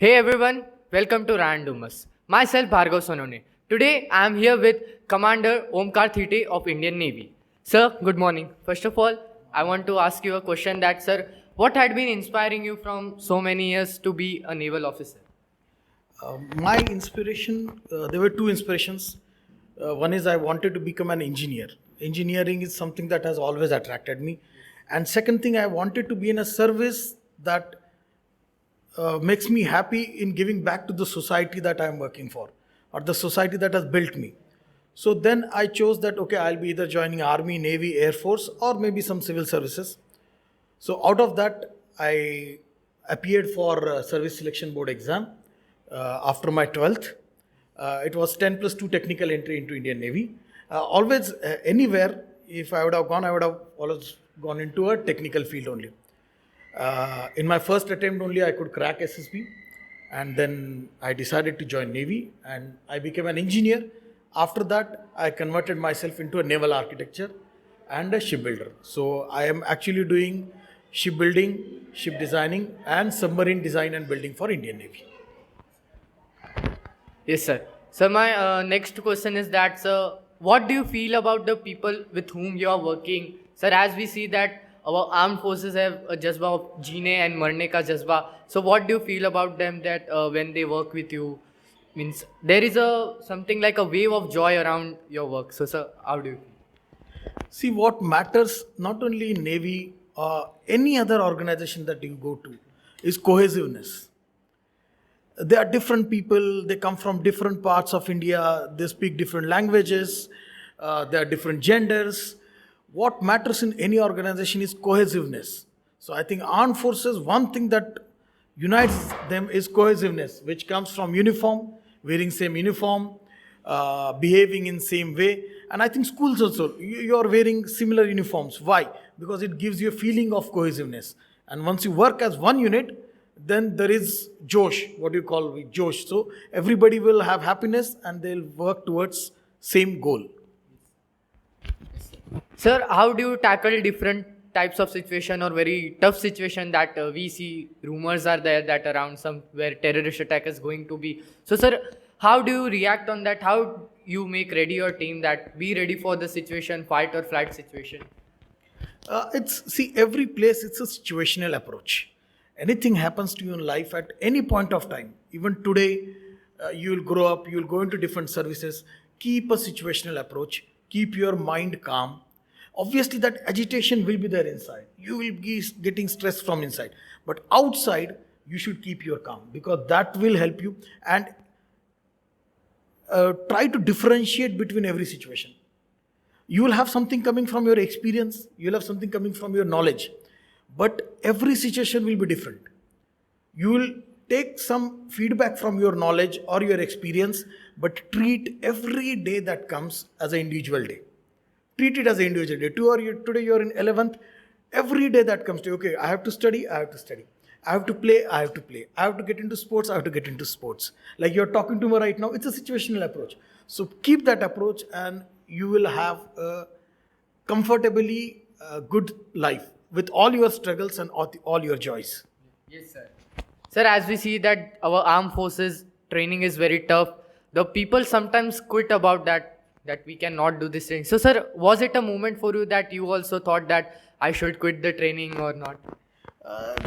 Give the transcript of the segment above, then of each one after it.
Hey everyone, welcome to Dumas. Myself Bhargav. Today I am here with Commander Omkar Thite of Indian Navy. Sir, good morning. First of all, I want to ask you a question that, sir, what had been inspiring you from so many years to be a naval officer? My inspiration, there were two inspirations. One is I wanted to become an engineer. Engineering is something that has always attracted me. And second thing, I wanted to be in a service that makes me happy in giving back to the society that I am working for or the society that has built me. So then I chose that, okay, I'll be either joining Army, Navy, Air Force, or maybe some civil services. So out of that, I appeared for service selection board exam after my 12th. It was 10 plus 2 technical entry into Indian Navy. Always, anywhere, if I would have gone, I would have always gone into a technical field only. In my first attempt only, I could crack SSB. And then I decided to join Navy and I became an engineer. After that, I converted myself into a naval architecture and a shipbuilder. So I am actually doing shipbuilding, ship designing, and submarine design and building for Indian Navy. Yes, sir. So my next question is that, sir, what do you feel about the people with whom you are working? Sir, as we see that our armed forces have a jazba of jeene and marne ka jazba. So what do you feel about them that when they work with you? Means there is a something like a wave of joy around your work. So, sir, how do you feel? See, what matters not only in Navy or any other organization that you go to is cohesiveness. They are different people, they come from different parts of India, they speak different languages, they are different genders. What matters in any organization is cohesiveness. So I think armed forces, one thing that unites them is cohesiveness, which comes from uniform, wearing same uniform, behaving in same way. And I think schools also, you are wearing similar uniforms. Why? Because it gives you a feeling of cohesiveness. And once you work as one unit, then there is Josh, what you call Josh. So everybody will have happiness and they'll work towards same goal. Sir, how do you tackle different types of situation or very tough situation that we see rumors are there that around somewhere terrorist attack is going to be? So, sir, how do you react on that? How you make ready your team that be ready for the situation, fight or flight situation? Every place it's a situational approach. Anything happens to you in life at any point of time, even today, you will grow up, you will go into different services. Keep a situational approach, keep your mind calm. Obviously, that agitation will be there inside. You will be getting stress from inside. But outside, you should keep your calm because that will help you. And try to differentiate between every situation. You will have something coming from your experience, you will have something coming from your knowledge. But every situation will be different. You will take some feedback from your knowledge or your experience, but treat every day that comes as an individual day. Treat it as an individual day. Today you are in 11th. Every day that comes to you, okay, I have to study, I have to study. I have to play, I have to play. I have to get into sports, I have to get into sports. Like you're talking to me right now, it's a situational approach. So keep that approach and you will have a comfortably good life with all your struggles and all your joys. Yes, sir. Sir, as we see that our armed forces training is very tough, the people sometimes quit about that we cannot do this training. So, sir, was it a moment for you that you also thought that I should quit the training or not?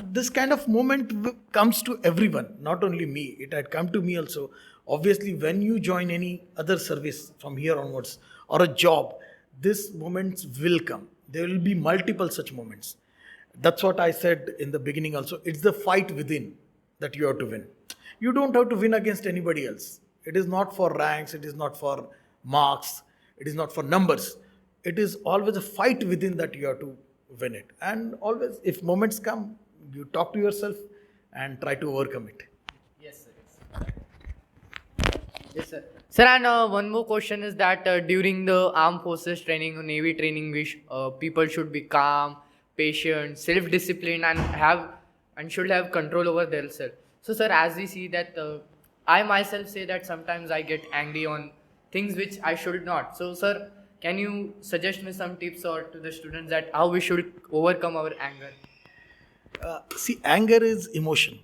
This kind of moment comes to everyone, not only me. It had come to me also. Obviously, when you join any other service from here onwards or a job, these moments will come. There will be multiple such moments. That's what I said in the beginning also. It's the fight within that you have to win. You don't have to win against anybody else. It is not for ranks, it is not for marks, it is not for numbers. It is always a fight within that you have to win it. And always, if moments come, you talk to yourself and try to overcome it. Yes, sir. Yes, sir. Sir, and one more question is that during the armed forces training or navy training, people should be calm, patient, self-disciplined, and should have control over themselves. So, sir, as we see that I myself say that sometimes I get angry on things which I should not. So, sir, can you suggest me some tips or to the students that how we should overcome our anger? Anger is emotion.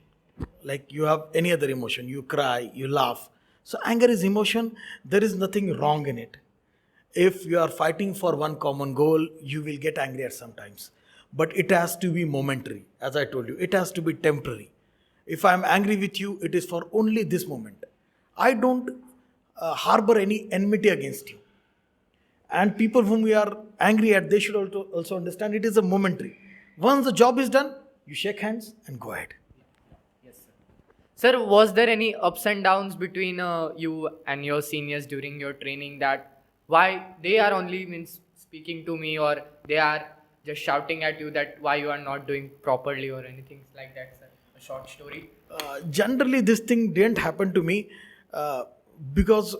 like you have any other emotion. You cry, you laugh. So anger is emotion. There is nothing wrong in it. If you are fighting for one common goal, you will get angry at sometimes. But it has to be momentary. As I told you, it has to be temporary. If I am angry with you, it is for only this moment. I don't harbor any enmity against you. And people whom we are angry at, they should also understand it is a momentary. Once the job is done, you shake hands and go ahead. Yes, sir. Sir, was there any ups and downs between you and your seniors during your training, that why they are only means speaking to me, or they are just shouting at you that why you are not doing properly or anything like that, sir? A short story. Generally, this thing didn't happen to me because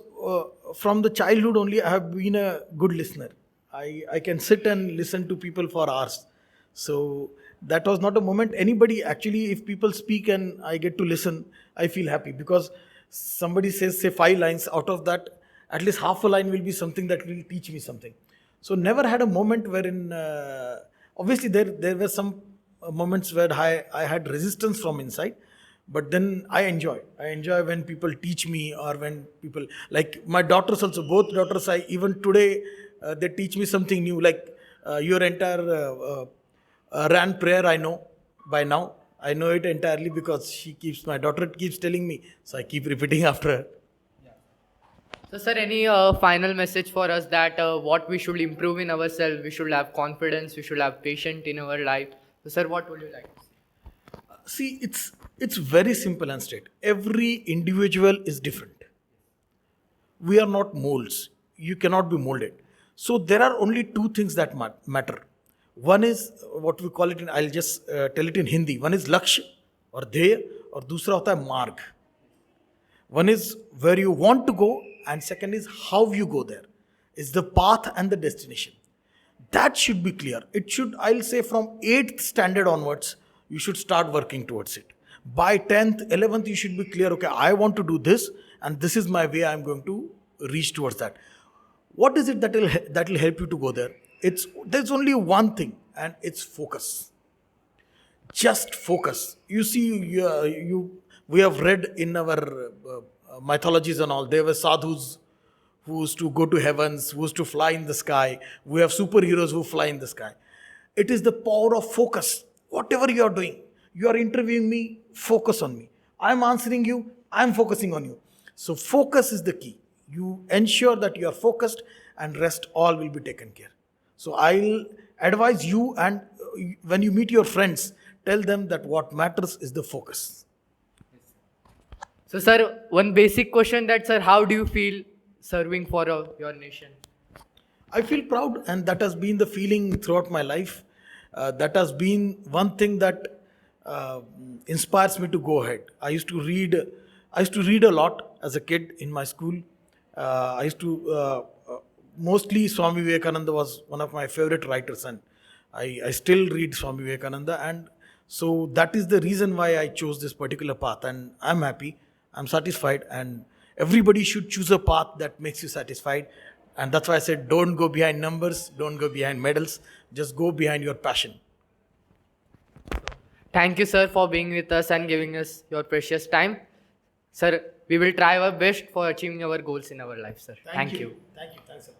from the childhood only I have been a good listener. I can sit and listen to people for hours. So that was not a moment. Anybody, actually, if people speak and I get to listen, I feel happy, because somebody says, say, 5 lines, out of that, at least half a line will be something that will teach me something. So never had a moment wherein, obviously there were some moments where I had resistance from inside, but then I enjoy when people teach me, or when people, like my daughters also, both daughters, I even today, they teach me something new, like your entire ran prayer I know by now. I know it entirely because my daughter keeps telling me, so I keep repeating after her. So, sir, any final message for us, that what we should improve in ourselves? We should have confidence. We should have patience in our life. So, sir, what would you like to say? See, it's very simple and straight. Every individual is different. We are not molds. You cannot be molded. So there are only two things that matter. One is what we call it in, I'll just tell it in Hindi. One is lakshya or dheya, और दूसरा होता है marg. One is where you want to go, and second is how you go there. It's the path and the destination. That should be clear. It should, I'll say, from 8th standard onwards, you should start working towards it. By 10th, 11th, you should be clear, okay, I want to do this, and this is my way I'm going to reach towards that. What is it that will help you to go there? There's only one thing, and it's focus. Just focus. You see, we have read in our mythologies and all, there were sadhus who used to go to heavens, who used to fly in the sky. We have superheroes who fly in the sky. It is the power of focus. Whatever you are doing, you are interviewing me, focus on me. I'm answering you, I'm focusing on you. So focus is the key. You ensure that you are focused, and rest all will be taken care. So I'll advise you, and when you meet your friends, tell them that what matters is the focus. So, sir, one basic question, that, sir, how do you feel serving for your nation? I feel proud, and that has been the feeling throughout my life. That has been one thing that inspires me to go ahead. I used to read a lot as a kid in my school. I used to mostly Swami Vivekananda was one of my favorite writers, and I still read Swami Vivekananda, and so that is the reason why I chose this particular path, and I'm happy, I'm satisfied, and everybody should choose a path that makes you satisfied. And that's why I said, don't go behind numbers, don't go behind medals, just go behind your passion. Thank you, sir, for being with us and giving us your precious time. Sir, we will try our best for achieving our goals in our life, sir. Thank you. Thank you. Thanks a lot.